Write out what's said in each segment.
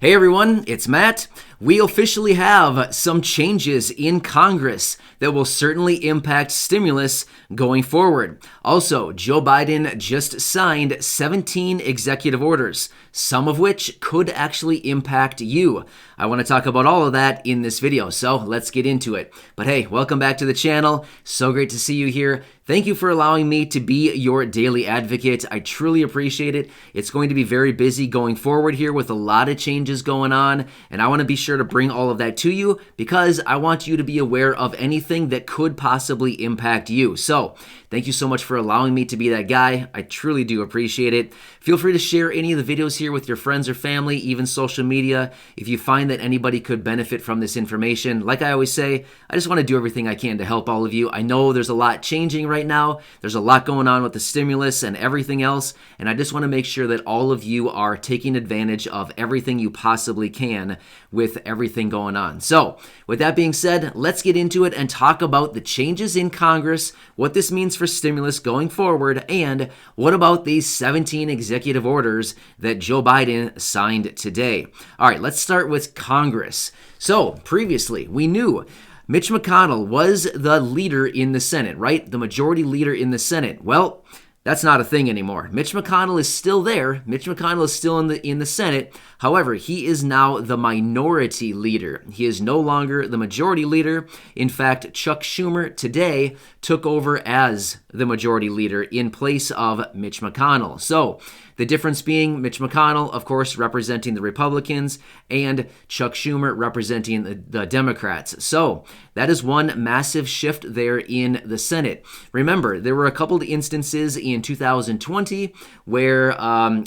Hey everyone, it's Matt. We officially have some changes in Congress that will certainly impact stimulus going forward. Also, Joe Biden just signed 17 executive orders, some of which could actually impact you. I want to talk about all of that in this video, so let's get into it. But hey, welcome back to the channel. So great to see you here. Thank you for allowing me to be your daily advocate. I truly appreciate it. It's going to be very busy going forward here with a lot of changes going on, and I want to be sure to bring all of that to you because I want you to be aware of anything that could possibly impact you. So, thank you so much for allowing me to be that guy. I truly do appreciate it. Feel free to share any of the videos here with your friends or family, even social media, if you find that anybody could benefit from this information. Like I always say, I just want to do everything I can to help all of you. I know there's a lot changing right now. There's a lot going on with the stimulus and everything else, and I just want to make sure that all of you are taking advantage of everything you possibly can with everything going on. So, with that being said, let's get into it and talk about the changes in Congress, what this means for stimulus going forward, and what about these 17 executive orders that Joe Biden signed today. All right, let's start with Congress. So, previously, we knew Mitch McConnell was the leader in the Senate, right? The majority leader in the Senate. Well, that's not a thing anymore. Mitch McConnell is still there. Mitch McConnell is still in the Senate. However, he is now the minority leader. He is no longer the majority leader. In fact, Chuck Schumer today took over as the majority leader in place of Mitch McConnell. So, the difference being Mitch McConnell, of course, representing the Republicans, and Chuck Schumer representing the Democrats. So that is one massive shift there in the Senate. Remember, there were a couple of instances in 2020 where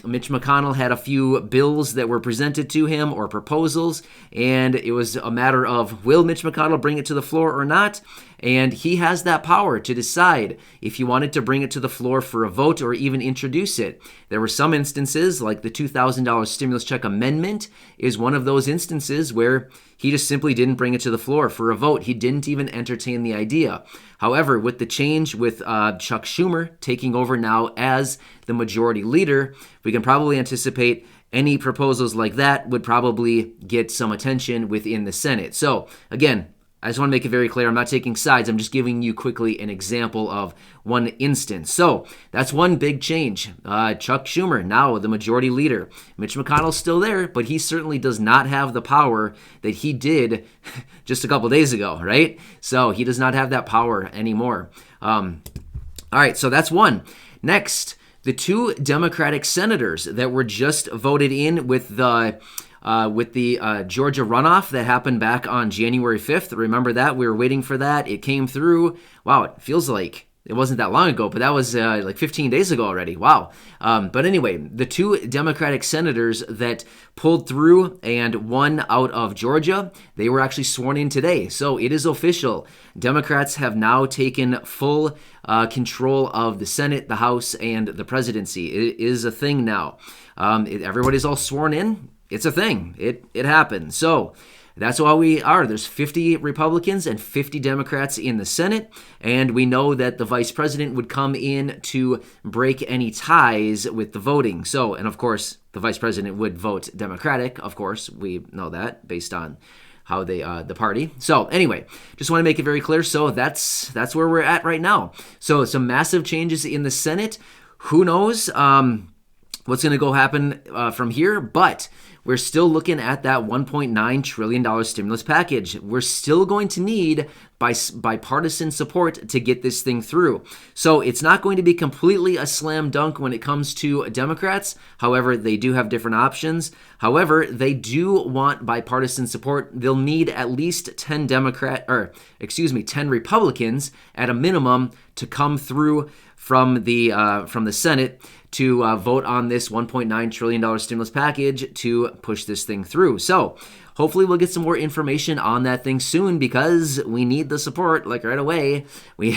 Mitch McConnell had a few bills that were presented to him or proposals, and it was a matter of will Mitch McConnell bring it to the floor or not? And he has that power to decide if he wanted to bring it to the floor for a vote or even introduce it. There were some instances, like the $2,000 stimulus check amendment is one of those instances where he just simply didn't bring it to the floor for a vote. He didn't even entertain the idea. However, with the change with Chuck Schumer taking over now as the majority leader, we can probably anticipate any proposals like that would probably get some attention within the Senate. So, again, I just want to make it very clear, I'm not taking sides, I'm just giving you quickly an example of one instance. So, that's one big change. Chuck Schumer, now the majority leader. Mitch McConnell's still there, but he certainly does not have the power that he did just a couple days ago, right? So, he does not have that power anymore. All right, so that's one. Next, the two Democratic senators that were just voted in with the Georgia runoff that happened back on January 5th. Remember that? We were waiting for that. It came through. Wow, it feels like it wasn't that long ago, but that was like 15 days ago already. Wow. But anyway, the two Democratic senators that pulled through and won out of Georgia, they were actually sworn in today. So it is official. Democrats have now taken full control of the Senate, the House, and the presidency. It is a thing now. Everybody's all sworn in. It's a thing. It happened. So that's why we are. There's 50 Republicans and 50 Democrats in the Senate, and we know that the vice president would come in to break any ties with the voting. So, and of course, the vice president would vote Democratic. Of course, we know that based on how they the party. So anyway, just want to make it very clear. So that's where we're at right now. So some massive changes in the Senate. Who knows what's going to go happen from here? But we're still looking at that $1.9 trillion stimulus package. We're still going to need bipartisan support to get this thing through. So it's not going to be completely a slam dunk when it comes to Democrats. However, they do have different options. However, they do want bipartisan support. They'll need at least 10 Republicans at a minimum to come through from the Senate to vote on this $1.9 trillion stimulus package to push this thing through. So hopefully we'll get some more information on that thing soon because we need the support, like right away. We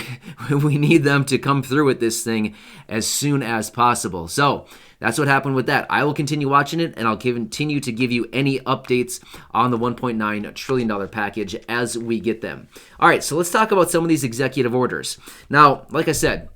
need them to come through with this thing as soon as possible. So that's what happened with that. I will continue watching it, and I'll continue to give you any updates on the $1.9 trillion package as we get them. All right, so let's talk about some of these executive orders. Now, like I said,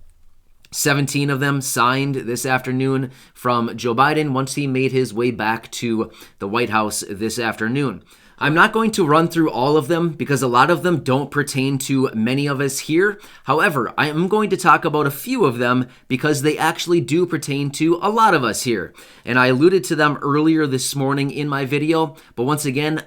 17 of them signed this afternoon from Joe Biden once he made his way back to the White House this afternoon. I'm not going to run through all of them because a lot of them don't pertain to many of us here. However, I am going to talk about a few of them because they actually do pertain to a lot of us here. And I alluded to them earlier this morning in my video, but once again,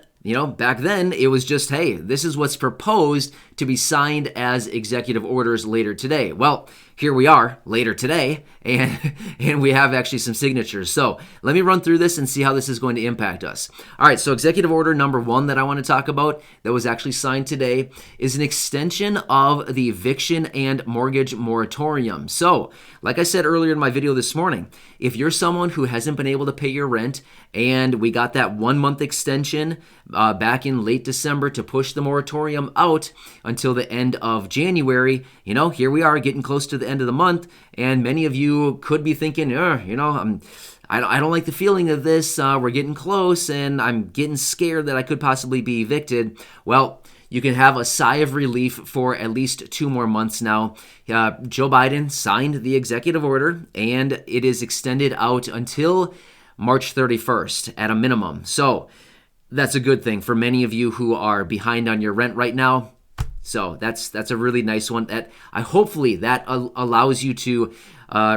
back then it was just, hey, this is what's proposed to be signed as executive orders later today. Well, here we are later today, and we have actually some signatures. So let me run through this and see how this is going to impact us. All right, so executive order number 1 that I want to talk about that was actually signed today is an extension of the eviction and mortgage moratorium. So, like I said earlier in my video this morning, if you're someone who hasn't been able to pay your rent and we got that 1-month extension back in late December to push the moratorium out until the end of January, here we are getting close to the end of the month, and many of you could be thinking, I don't like the feeling of this. We're getting close, and I'm getting scared that I could possibly be evicted. Well, you can have a sigh of relief for at least 2 more months now. Joe Biden signed the executive order, and it is extended out until March 31st at a minimum. So that's a good thing for many of you who are behind on your rent right now. So that's a really nice one. That hopefully that allows you to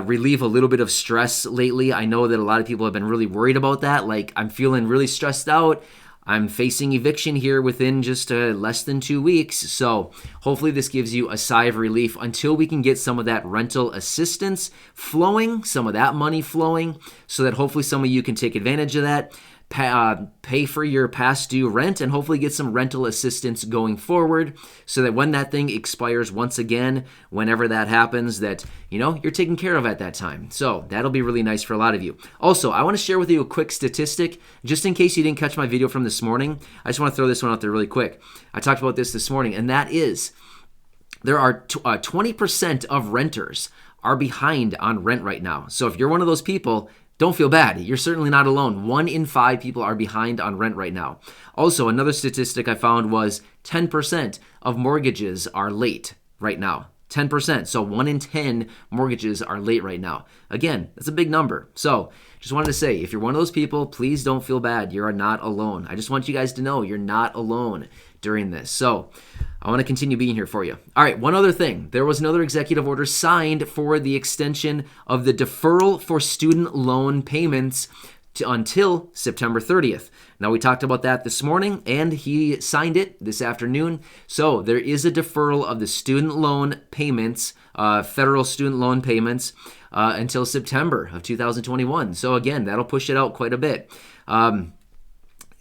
relieve a little bit of stress lately. I know that a lot of people have been really worried about that. Like, I'm feeling really stressed out. I'm facing eviction here within just less than 2 weeks. So hopefully this gives you a sigh of relief until we can get some of that rental assistance flowing, some of that money flowing, so that hopefully some of you can take advantage of that. Pay for your past due rent and hopefully get some rental assistance going forward so that when that thing expires once again, whenever that happens, that, you're taken care of at that time. So that'll be really nice for a lot of you. Also, I want to share with you a quick statistic, just in case you didn't catch my video from this morning. I just want to throw this one out there really quick. I talked about this morning, and that is there are 20% of renters are behind on rent right now. So if you're one of those people, don't feel bad. You're certainly not alone. 1 in 5 people are behind on rent right now. Also, another statistic I found was 10% of mortgages are late right now. 10%. So 1 in 10 mortgages are late right now. Again, that's a big number. So just wanted to say, if you're one of those people, please don't feel bad. You are not alone. I just want you guys to know you're not alone during this. So I want to continue being here for you. All right, one other thing. There was another executive order signed for the extension of the deferral for student loan payments until September 30th. Now, we talked about that this morning, and he signed it this afternoon. So there is a deferral of the student loan payments, federal student loan payments, until September of 2021. So again, that'll push it out quite a bit.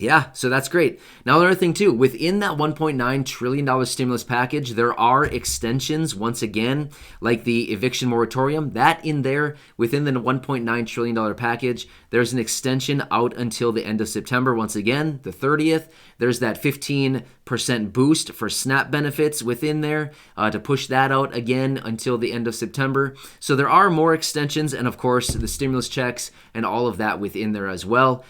Yeah, so that's great. Now, another thing too, within that $1.9 trillion stimulus package, there are extensions, once again, like the eviction moratorium. That in there, within the $1.9 trillion package, there's an extension out until the end of September, once again, the 30th. There's that 15% boost for SNAP benefits within there to push that out again until the end of September. So there are more extensions, and of course, the stimulus checks and all of that within there as well.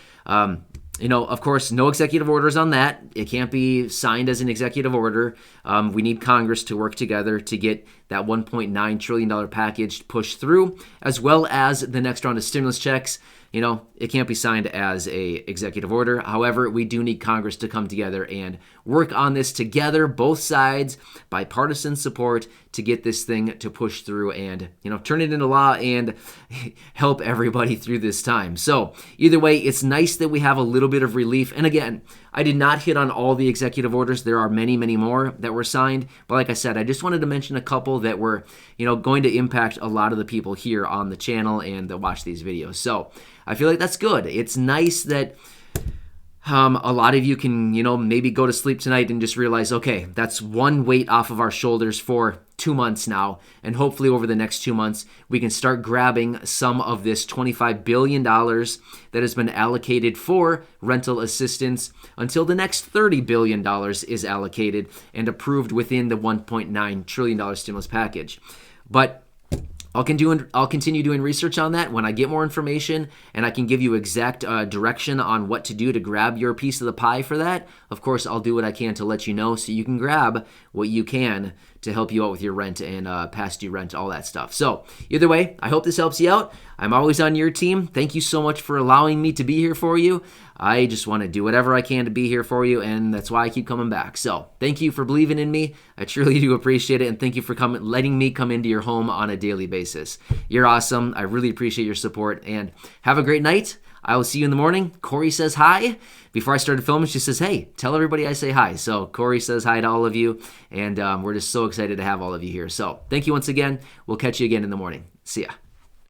Of course, no executive orders on that. It can't be signed as an executive order. We need Congress to work together to get that $1.9 trillion package pushed through, as well as the next round of stimulus checks. It can't be signed as a executive order. However, we do need Congress to come together and work on this together, both sides, bipartisan support to get this thing to push through and, turn it into law and help everybody through this time. So either way, it's nice that we have a little bit of relief. And again, I did not hit on all the executive orders. There are many, many more that were signed. But like I said, I just wanted to mention a couple that were, going to impact a lot of the people here on the channel and that watch these videos. So I feel like that's good. It's nice that a lot of you can, maybe go to sleep tonight and just realize, okay, that's one weight off of our shoulders for 2 months now. And hopefully over the next 2 months, we can start grabbing some of this $25 billion that has been allocated for rental assistance until the next $30 billion is allocated and approved within the $1.9 trillion stimulus package. But I'll continue doing research on that. When I get more information and I can give you exact direction on what to do to grab your piece of the pie for that, of course, I'll do what I can to let you know so you can grab what you can to help you out with your rent and past due rent, all that stuff. So either way, I hope this helps you out. I'm always on your team. Thank you so much for allowing me to be here for you. I just want to do whatever I can to be here for you, and that's why I keep coming back. So thank you for believing in me. I truly do appreciate it, and thank you for letting me come into your home on a daily basis. You're awesome. I really appreciate your support, and have a great night. I will see you in the morning. Corey says hi. Before I started filming, she says, hey, tell everybody I say hi. So Corey says hi to all of you, and we're just so excited to have all of you here. So thank you once again. We'll catch you again in the morning. See ya.